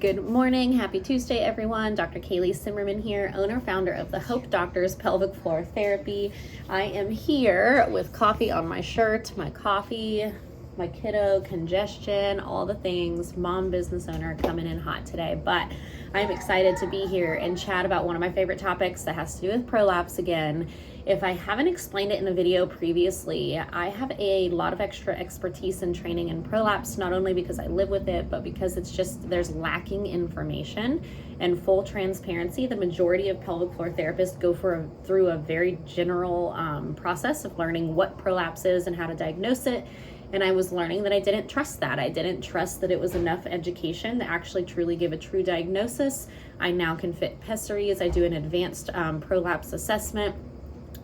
Good morning. Happy Tuesday, everyone. Dr. Kaylee Simmerman here, owner, founder of the Hope Doctors Pelvic Floor Therapy. I am here with coffee on my shirt, my coffee, my kiddo, congestion, all the things, mom business owner coming in hot today. But I'm excited to be here and chat about one of my favorite topics that has to do with prolapse again. If I haven't explained it in a video previously, I have a lot of extra expertise and training in prolapse, not only because I live with it, but because it's just, there's lacking information and full transparency. The majority of pelvic floor therapists go through a very general process of learning what prolapse is and how to diagnose it. And I was learning that I didn't trust that. I didn't trust that it was enough education to actually truly give a true diagnosis. I now can fit pessaries. I do an advanced prolapse assessment.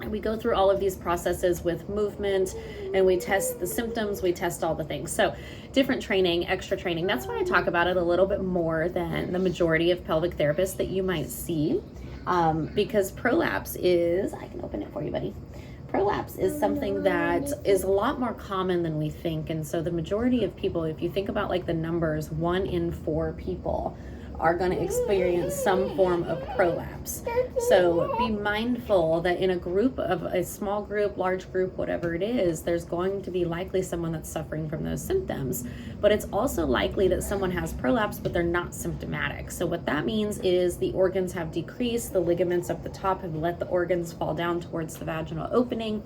And we go through all of these processes with movement, and we test the symptoms, we test all the things. So different training, extra training. That's why I talk about it a little bit more than the majority of pelvic therapists that you might see, because prolapse is, I can open it for you, buddy. Prolapse is something that is a lot more common than we think. And so the majority of people, if you think about like the numbers, 1 in 4 people are going to experience some form of prolapse. So be mindful that in a group of a small group, large group, whatever it is, there's going to be likely someone that's suffering from those symptoms. But it's also likely that someone has prolapse, but they're not symptomatic. So what that means is the organs have decreased, the ligaments up the top have let the organs fall down towards the vaginal opening,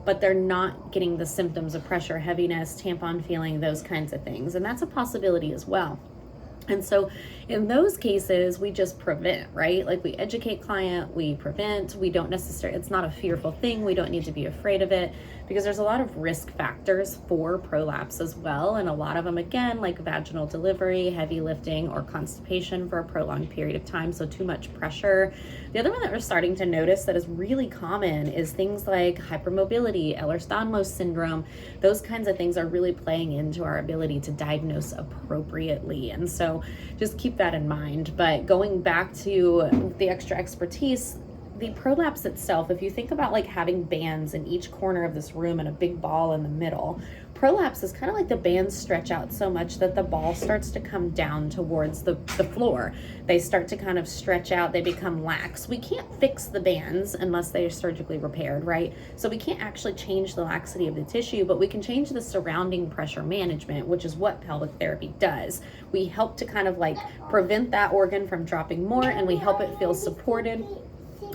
but they're not getting the symptoms of pressure, heaviness, tampon feeling, those kinds of things. And that's a possibility as well. And so in those cases, we just prevent, right? Like we educate client, we prevent, we don't necessarily, it's not a fearful thing. We don't need to be afraid of it because there's a lot of risk factors for prolapse as well. And a lot of them, again, like vaginal delivery, heavy lifting, or constipation for a prolonged period of time. So too much pressure. The other one that we're starting to notice that is really common is things like hypermobility, Ehlers-Danlos syndrome. Those kinds of things are really playing into our ability to diagnose appropriately. And so just keep that in mind. But going back to the extra expertise, the prolapse itself, if you think about like having bands in each corner of this room and a big ball in the middle, prolapse is kind of like the bands stretch out so much that the ball starts to come down towards the floor. They start to kind of stretch out, they become lax. We can't fix the bands unless they are surgically repaired, right? So we can't actually change the laxity of the tissue, but we can change the surrounding pressure management, which is what pelvic therapy does. We help to kind of like prevent that organ from dropping more, and we help it feel supported.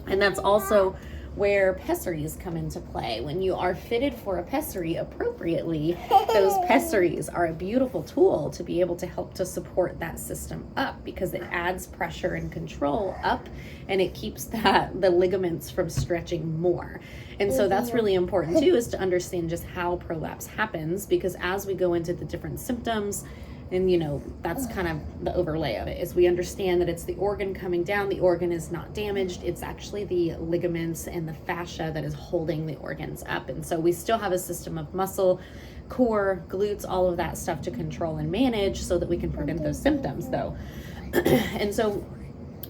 And that's also where pessaries come into play. When you are fitted for a pessary appropriately, those pessaries are a beautiful tool to be able to help to support that system up, because it adds pressure and control up, and it keeps the ligaments from stretching more. And so that's really important too, is to understand just how prolapse happens, because as we go into the different symptoms, and you know, that's kind of the overlay of it, is we understand that it's the organ coming down. The organ is not damaged. It's actually the ligaments and the fascia that is holding the organs up. And so we still have a system of muscle, core, glutes, all of that stuff to control and manage so that we can prevent those symptoms though. And so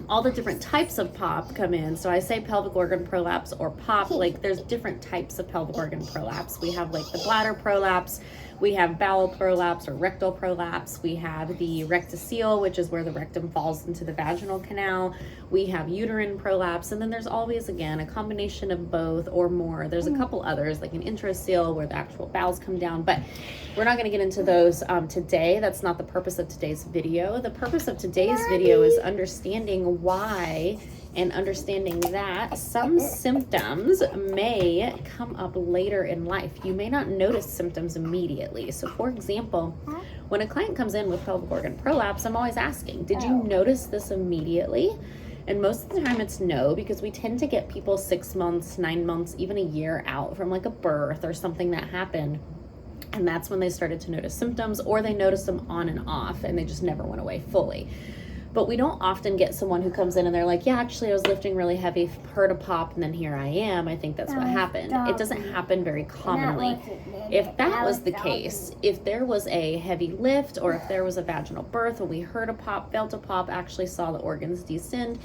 all the different types of POP come in. So I say pelvic organ prolapse or POP, like there's different types of pelvic organ prolapse. We have like the bladder prolapse, we have bowel prolapse or rectal prolapse, we have the rectocele, which is where the rectum falls into the vaginal canal, we have uterine prolapse, and then there's always, again, a combination of both or more. There's a couple others, like an intracele where the actual bowels come down, but we're not gonna get into those today. That's not the purpose of today's video. The purpose of today's video is understanding why and understanding that some symptoms may come up later in life. You may not notice symptoms immediately. So for example, when a client comes in with pelvic organ prolapse, I'm always asking, did you notice this immediately? And most of the time it's no, because we tend to get people 6 months, 9 months, even a year out from like a birth or something that happened. And that's when they started to notice symptoms, or they noticed them on and off and they just never went away fully. But we don't often get someone who comes in and they're like, yeah, actually I was lifting really heavy, heard a pop, and then here I am. I think that's what happened. It doesn't happen very commonly. If that was the case, if there was a heavy lift or if there was a vaginal birth and we heard a pop, felt a pop, actually saw the organs descend,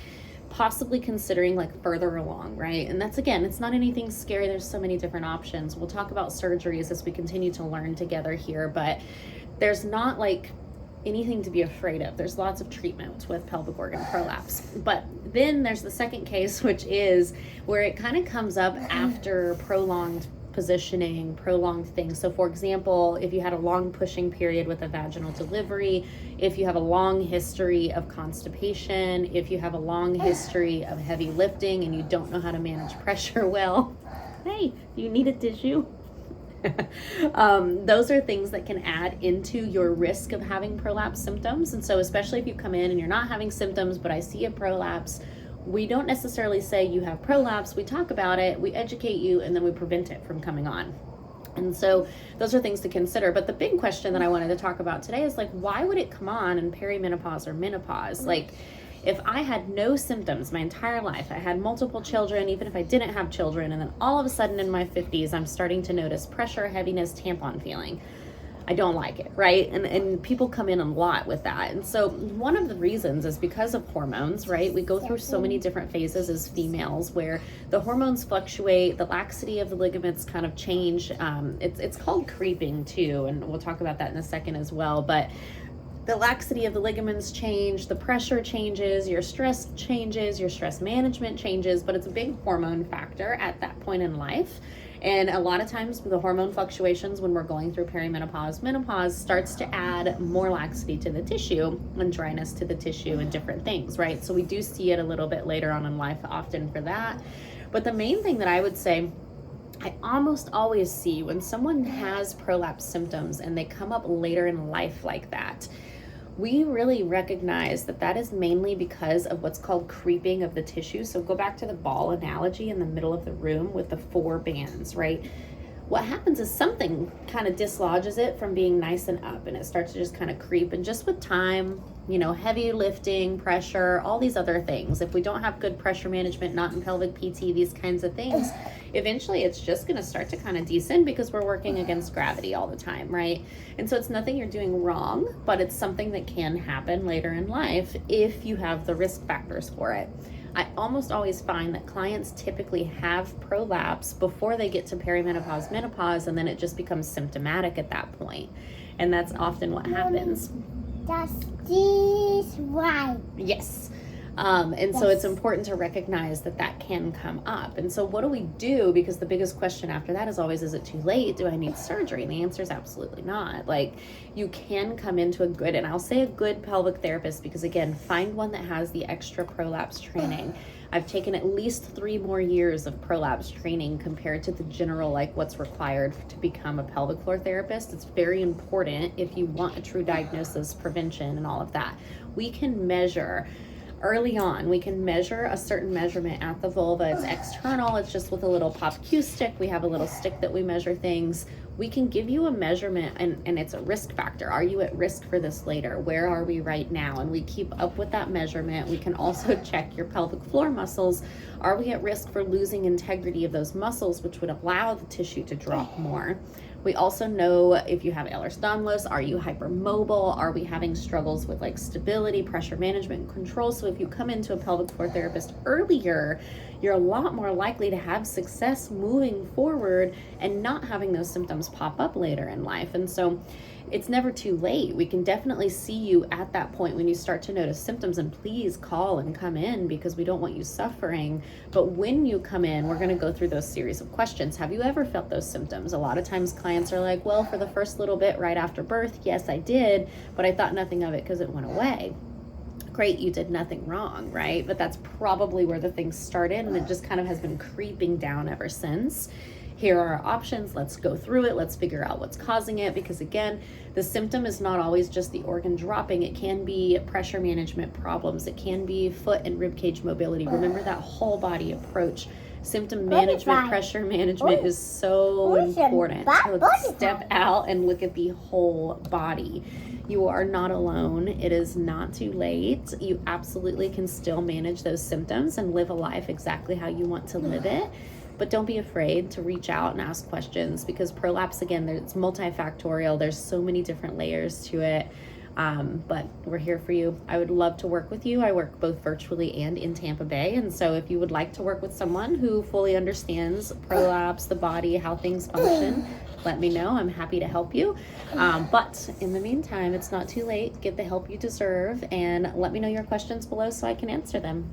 possibly considering like further along, right? And that's, again, it's not anything scary. There's so many different options. We'll talk about surgeries as we continue to learn together here, but there's not like anything to be afraid of. There's lots of treatments with pelvic organ prolapse. But then there's the second case, which is where it kind of comes up after prolonged positioning, prolonged things. So for example, if you had a long pushing period with a vaginal delivery, if you have a long history of constipation, if you have a long history of heavy lifting and you don't know how to manage pressure well, hey, you need a tissue. Those are things that can add into your risk of having prolapse symptoms. And so especially if you come in and you're not having symptoms, but I see a prolapse, we don't necessarily say you have prolapse. We talk about it, we educate you, and then we prevent it from coming on. And so those are things to consider. But the big question that I wanted to talk about today is like, why would it come on in perimenopause or menopause? Like, if I had no symptoms my entire life, I had multiple children, even if I didn't have children, and then all of a sudden in my 50s, I'm starting to notice pressure, heaviness, tampon feeling. I don't like it, right? And people come in a lot with that. And so one of the reasons is because of hormones, right? We go through so many different phases as females where the hormones fluctuate, the laxity of the ligaments kind of change. It's called creeping too, and we'll talk about that in a second as well. But the laxity of the ligaments change, the pressure changes, your stress changes, your stress management changes, but it's a big hormone factor at that point in life. And a lot of times the hormone fluctuations when we're going through perimenopause, menopause starts to add more laxity to the tissue and dryness to the tissue and different things, right? So we do see it a little bit later on in life often for that. But the main thing that I would say, I almost always see when someone has prolapse symptoms and they come up later in life like that, we really recognize that that is mainly because of what's called creeping of the tissue. So go back to the ball analogy in the middle of the room with the 4 bands, right? What happens is something kind of dislodges it from being nice and up, and it starts to just kind of creep. And just with time, you know, heavy lifting, pressure, all these other things, if we don't have good pressure management, not in pelvic PT, these kinds of things, eventually it's just going to start to kind of descend because we're working against gravity all the time, right? And so it's nothing you're doing wrong, but it's something that can happen later in life if you have the risk factors for it. I almost always find that clients typically have prolapse before they get to perimenopause, menopause, and then it just becomes symptomatic at that point. And that's often what happens. Does this right? Yes. And so it's important to recognize that that can come up. And so what do we do? Because the biggest question after that is always, is it too late? Do I need surgery? And the answer is absolutely not. Like, you can come into a good, and I'll say a good pelvic therapist, because again, find one that has the extra prolapse training. I've taken at least 3 more years of prolapse training compared to the general, like what's required to become a pelvic floor therapist. It's very important if you want a true diagnosis, prevention, and all of that. We can measure early on, we can measure a certain measurement at the vulva. It's external, it's just with a little pop Q stick. We have a little stick that we measure things. We can give you a measurement, and it's a risk factor. Are you at risk for this later? Where are we right now? And we keep up with that measurement. We can also check your pelvic floor muscles. Are we at risk for losing integrity of those muscles, which would allow the tissue to drop more? We also know if you have Ehlers-Danlos, are you hypermobile? Are we having struggles with like stability, pressure management, and control? So if you come into a pelvic floor therapist earlier, you're a lot more likely to have success moving forward and not having those symptoms pop up later in life. And so it's never too late. We can definitely see you at that point when you start to notice symptoms, and please call and come in because we don't want you suffering. But when you come in, we're going to go through those series of questions. Have you ever felt those symptoms? A lot of times clients are like, well, for the first little bit right after birth, yes, I did, but I thought nothing of it because it went away. Great, you did nothing wrong, right? But that's probably where the thing started, and it just kind of has been creeping down ever since. Here are our options. Let's go through it. Let's figure out what's causing it, because again, the symptom is not always just the organ dropping. It can be pressure management problems. It can be foot and rib cage mobility. Remember that whole body approach. Symptom management, pressure management is so important. So step out and look at the whole body. You are not alone. It is not too late. You absolutely can still manage those symptoms and live a life exactly how you want to live it. But don't be afraid to reach out and ask questions, because prolapse, again, it's multifactorial. There's so many different layers to it. But we're here for you. I would love to work with you. I work both virtually and in Tampa Bay. And so if you would like to work with someone who fully understands prolapse, the body, how things function, let me know. I'm happy to help you. But in the meantime, it's not too late. Get the help you deserve and let me know your questions below so I can answer them.